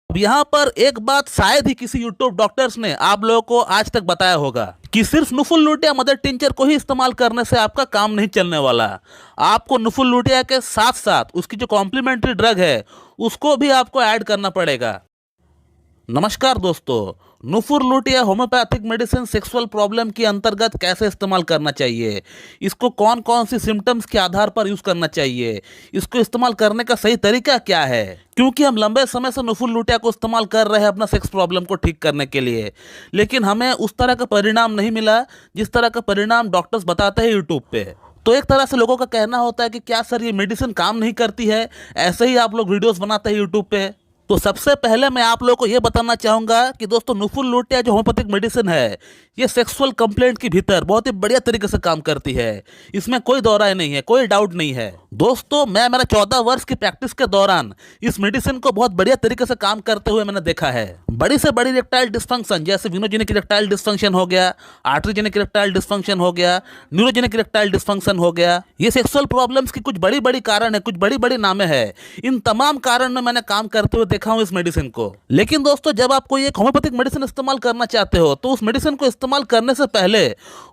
अब यहाँ पर एक बात शायद ही किसी यूट्यूब डॉक्टर्स ने आप लोगों को आज तक बताया होगा कि सिर्फ नुफुलुटिया मदर टिंचर को ही इस्तेमाल करने से आपका काम नहीं चलने वाला। आपको नुफुलुटिया के साथ साथ उसकी जो कॉम्प्लीमेंट्री ड्रग है उसको भी आपको ऐड करना पड़ेगा। नमस्कार दोस्तों, नुफुलुटिया होम्योपैथिक मेडिसिन सेक्सुअल प्रॉब्लम के अंतर्गत कैसे इस्तेमाल करना चाहिए, इसको कौन कौन सी सिम्टम्स के आधार पर यूज़ करना चाहिए, इसको इस्तेमाल करने का सही तरीका क्या है। क्योंकि हम लंबे समय से नुफुलुटिया को इस्तेमाल कर रहे हैं अपना सेक्स प्रॉब्लम को ठीक करने के लिए, लेकिन हमें उस तरह का परिणाम नहीं मिला जिस तरह का परिणाम डॉक्टर्स बताते हैं यूट्यूब पे। तो एक तरह से लोगों का कहना होता है कि क्या सर ये मेडिसिन काम नहीं करती है, ऐसे ही आप लोग वीडियोस बनाते हैं यूट्यूब पे। तो सबसे पहले मैं आप लोगों को ये बताना चाहूँगा कि दोस्तों नुफुलुटिया जो होम्योपैथिक मेडिसिन है ये सेक्सुअल कंप्लेंट के भीतर बहुत ही बढ़िया तरीके से काम करती है। इसमें कोई दो राय नहीं है, कोई डाउट नहीं है। दोस्तों मैं मेरा 14 वर्ष की प्रैक्टिस के दौरान इस मेडिसिन को बहुत बढ़िया तरीके से काम करते हुए मैंने देखा है। बड़ी से बड़ी इरेक्टाइल डिस्फंक्शन जैसे विनोजेनिक इरेक्टाइल डिस्फंक्शन हो गया, आर्टरीजेनिक इरेक्टाइल डिस्फंक्शन हो गया, न्यूरोजेनिक इरेक्टाइल डिस्फंक्शन हो गया, ये सेक्सुअल प्रॉब्लम्स की कुछ बड़ी बड़ी कारण है, कुछ बड़ी बड़ी नामें हैं। इन तमाम कारण में मैंने काम करते हुए देखा हूं इस मेडिसिन को। लेकिन दोस्तों जब आप कोई एक होम्योपैथिक मेडिसिन इस्तेमाल करना चाहते हो तो उस मेडिसिन को इस्तेमाल करने से पहले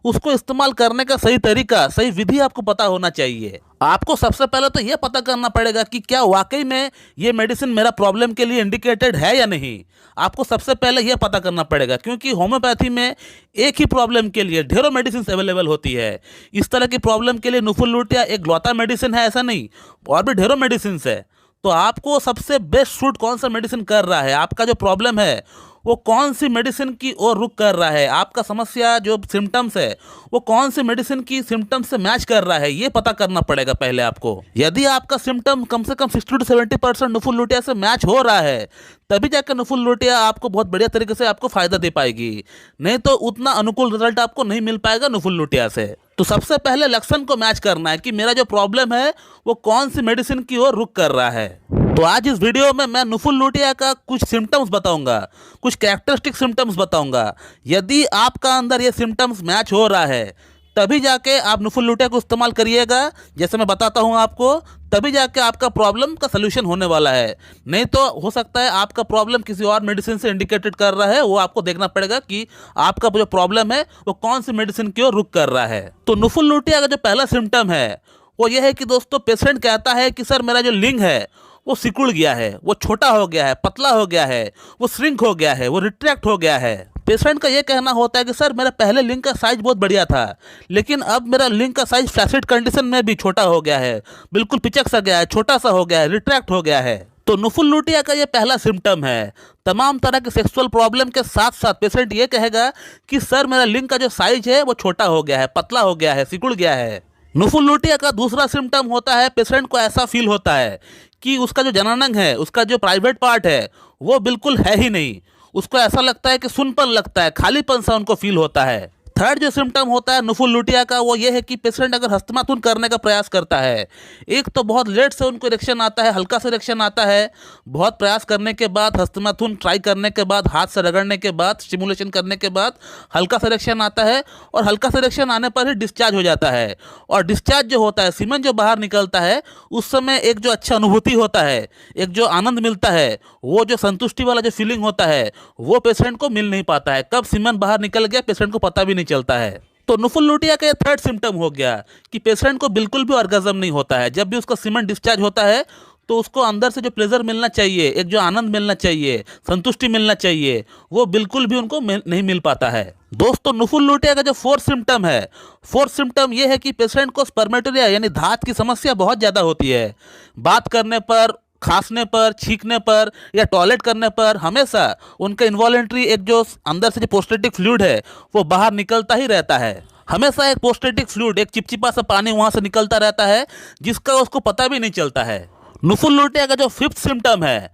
उसको इस्तेमाल करने का सही तरीका, सही विधि आपको पता होना चाहिए। आपको सबसे पहले तो यह पता करना पड़ेगा कि क्या वाकई में ये मेडिसिन मेरा प्रॉब्लम के लिए इंडिकेटेड है या नहीं। आपको सबसे पहले यह पता करना पड़ेगा, क्योंकि होम्योपैथी में एक ही प्रॉब्लम के लिए ढेरों मेडिसिन अवेलेबल होती है। इस तरह की प्रॉब्लम के लिए नुफुलुटिया एक ग्लौता मेडिसिन है ऐसा नहीं, और भी ढेरों मेडिसिन है। तो आपको सबसे बेस्ट सूट कौन सा मेडिसिन कर रहा है, आपका जो प्रॉब्लम है वो कौन सी मेडिसिन की ओर रुख कर रहा है, आपका समस्या जो सिम्टम्स है वो कौन सी मेडिसिन की सिम्टम्स से मैच कर रहा है, ये पता करना पड़ेगा पहले आपको। यदि आपका सिम्टम कम से कम 60 to 70% नुफुलुटिया से मैच हो रहा है तभी जाकर नुफुलुटिया आपको बहुत बढ़िया तरीके से आपको फायदा दे पाएगी, नहीं तो उतना अनुकूल रिजल्ट आपको नहीं मिल पाएगा नुफुलुटिया से। तो सबसे पहले लक्षण को मैच करना है कि मेरा जो प्रॉब्लम है वो कौन सी मेडिसिन की ओर रुख कर रहा है। तो आज इस वीडियो में मैं नुफुलुटिया का कुछ सिम्टम्स बताऊंगा, कुछ कैरेक्टरिस्टिक सिम्टम्स बताऊंगा। यदि आपका अंदर ये सिम्टम्स मैच हो रहा है तभी जाके आप नुफुलुटिया को इस्तेमाल करिएगा, जैसे मैं बताता हूं आपको, तभी जाके आपका प्रॉब्लम का सलूशन होने वाला है। नहीं तो हो सकता है आपका प्रॉब्लम किसी और मेडिसिन से इंडिकेटेड कर रहा है, वो आपको देखना पड़ेगा कि आपका जो प्रॉब्लम है वो कौन सी मेडिसिन की ओर रुख कर रहा है। तो नुफुलुटिया का जो पहला सिम्टम है वो ये है कि दोस्तों पेशेंट कहता है कि सर मेरा जो लिंग है वो सिकुड़ गया है, वो छोटा हो गया है, पतला हो गया है, वो श्रिंक हो गया है, वो रिट्रैक्ट हो गया है। पेशेंट का ये कहना होता है कि सर मेरा पहले लिंग का साइज बहुत बढ़िया था, लेकिन अब मेरा लिंग का साइज फ्लैसिड कंडीशन में भी छोटा हो गया है, बिल्कुल पिचक सा गया है, छोटा सा हो गया है, रिट्रैक्ट हो गया है। तो नुफुलुटिया का ये पहला सिम्टम है। तमाम तरह के सेक्सुअल प्रॉब्लम के साथ साथ पेशेंट ये कहेगा कि सर मेरा लिंग का जो साइज है वो छोटा हो गया है, पतला हो गया है, सिकुड़ गया है। नुफुलुटिया का दूसरा सिम्टम होता है पेशेंट को ऐसा फील होता है कि उसका जो जननांग है, उसका जो प्राइवेट पार्ट है वो बिल्कुल है ही नहीं। उसको ऐसा लगता है कि सुनपन लगता है, खालीपन सा उनको फील होता है। थर्ड जो सिम्टम होता है नुफुलुटिया का वो ये है कि पेशेंट अगर हस्तमाथुन करने का प्रयास करता है, एक तो बहुत लेट से उनको इरेक्शन आता है, हल्का सा इरेक्शन आता है, बहुत प्रयास करने के बाद, हस्तमाथुन ट्राई करने के बाद, हाथ से रगड़ने के बाद, स्टिमुलेशन करने के बाद हल्का सा इरेक्शन आता है, और हल्का सा इरेक्शन आने पर ही डिस्चार्ज हो जाता है। और डिस्चार्ज जो होता है, सीमेन जो बाहर निकलता है, उस समय एक जो अच्छा अनुभूति होता है, एक जो आनंद मिलता है, वो जो संतुष्टि वाला जो फीलिंग होता है वो पेशेंट को मिल नहीं पाता है। कब सीमेन बाहर निकल गया पेशेंट को पता भी नहीं चलता है। तो नुफुलुटिया का थर्ड सिम्टम हो गया कि पेशेंट को बिल्कुल भी ऑर्गेज्म नहीं होता है। जब भी उसका सीमेन डिस्चार्ज होता है तो उसको अंदर से जो प्लेजर मिलना चाहिए, एक जो आनंद मिलना चाहिए, संतुष्टि मिलना चाहिए, वो बिल्कुल भी उनको नहीं मिल पाता है। दोस्तों नुफुलुटिया का जो फोर्थ सिम्टम है, फोर्थ सिम्टम ये है कि पेशेंट को स्पर्मेटोरिया यानी धात की समस्या बहुत ज़्यादा होती है। बात करने पर, खांसने पर, छींकने पर या टॉयलेट करने पर हमेशा उनका इन्वॉलेंट्री एक जो अंदर से जो प्रोस्टेटिक फ्लूइड है वो बाहर निकलता ही रहता है। हमेशा एक प्रोस्टेटिक फ्लूइड, एक चिपचिपा सा पानी वहां से निकलता रहता है जिसका उसको पता भी नहीं चलता है। नुफुलुटिया का जो फिफ्थ सिम्टम है,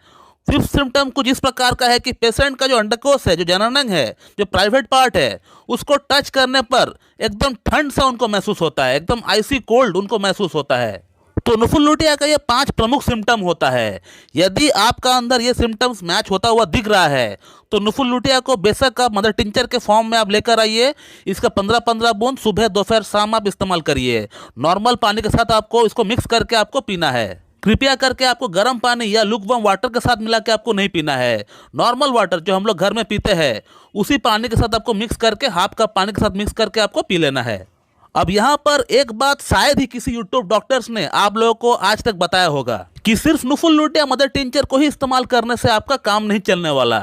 फिफ्थ सिम्टम कुछ इस प्रकार का है कि पेशेंट का जो अंडकोश है, जो जननांग है, जो प्राइवेट पार्ट है, उसको टच करने पर एकदम ठंड सा उनको महसूस होता है, एकदम आइसी कोल्ड उनको महसूस होता है। तो नुफुलुटिया का ये 5 प्रमुख सिम्टम होता है। यदि आपका अंदर ये सिम्टम्स मैच होता हुआ दिख रहा है तो नुफुलुटिया को बेशक आप मदर टिंचर के फॉर्म में आप लेकर आइए। इसका 15-15 बूंद सुबह दोपहर शाम आप इस्तेमाल करिए। नॉर्मल पानी के साथ आपको इसको मिक्स करके आपको पीना है। कृपया करके आपको गर्म पानी या लुकवार्म वाटर के साथ मिला के आपको नहीं पीना है। नॉर्मल वाटर जो हम लोग घर में पीते हैं उसी पानी के साथ आपको मिक्स करके, हाफ कप पानी के साथ मिक्स करके आपको पी लेना है। अब यहाँ पर एक बात शायद ही किसी यूट्यूब डॉक्टर्स ने आप लोगों को आज तक बताया होगा कि सिर्फ नुफुल लुटिया मदर टिंचर को ही इस्तेमाल करने से आपका काम नहीं चलने वाला।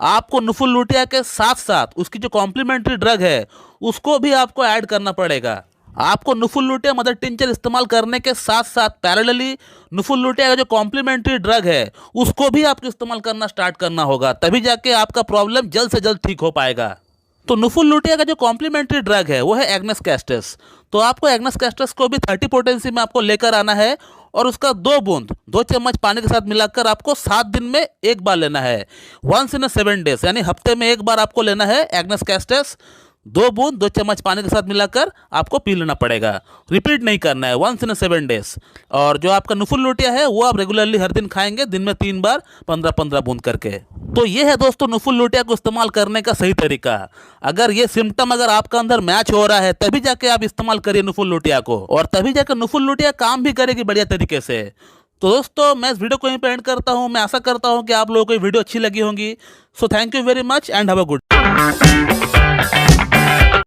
आपको नुफुल लुटिया के साथ साथ उसकी जो कॉम्प्लीमेंट्री ड्रग है उसको भी आपको ऐड करना पड़ेगा। आपको नुफुल लुटिया मदर टिंचर इस्तेमाल करने के साथ साथ पैरेलली नुफुल लुटिया का जो कॉम्प्लीमेंट्री ड्रग है उसको भी आपको इस्तेमाल करना स्टार्ट करना होगा, तभी जाके आपका प्रॉब्लम जल्द से जल्द ठीक हो पाएगा। तो नुफुल लुटिया का जो कॉम्प्लीमेंट्री ड्रग है वो है एग्नेस कैस्टस। तो आपको एग्नेस कैस्टस को भी 30 पोटेंसी में आपको लेकर आना है और उसका 2 बूंद 2 चम्मच पानी के साथ मिलाकर आपको 7 दिन में एक बार लेना है। 1 in 7 days, यानी हफ्ते में एक बार आपको लेना है एग्नेस कैस्टस। 2 बूंद 2 चम्मच पानी के साथ मिलाकर आपको पी लेना पड़ेगा। रिपीट नहीं करना है, 1 in 7 days। और जो आपका नुफुल लुटिया है वो आप रेगुलरली हर दिन खाएंगे, दिन में 3 बार 15-15 बूंद करके। तो ये है दोस्तों नुफुल लुटिया को इस्तेमाल करने का सही तरीका। अगर ये सिम्टम अगर आपका अंदर मैच हो रहा है तभी जाके आप इस्तेमाल करिए नुफुल लुटिया को, और तभी जाकर नुफुल लुटिया काम भी करेगी बढ़िया तरीके से। तो दोस्तों मैं इस वीडियो को यहीं पे एंड करता हूँ। मैं आशा करता हूँ कि आप लोगों को ये वीडियो अच्छी लगी होंगी। So thank you very much and have a good.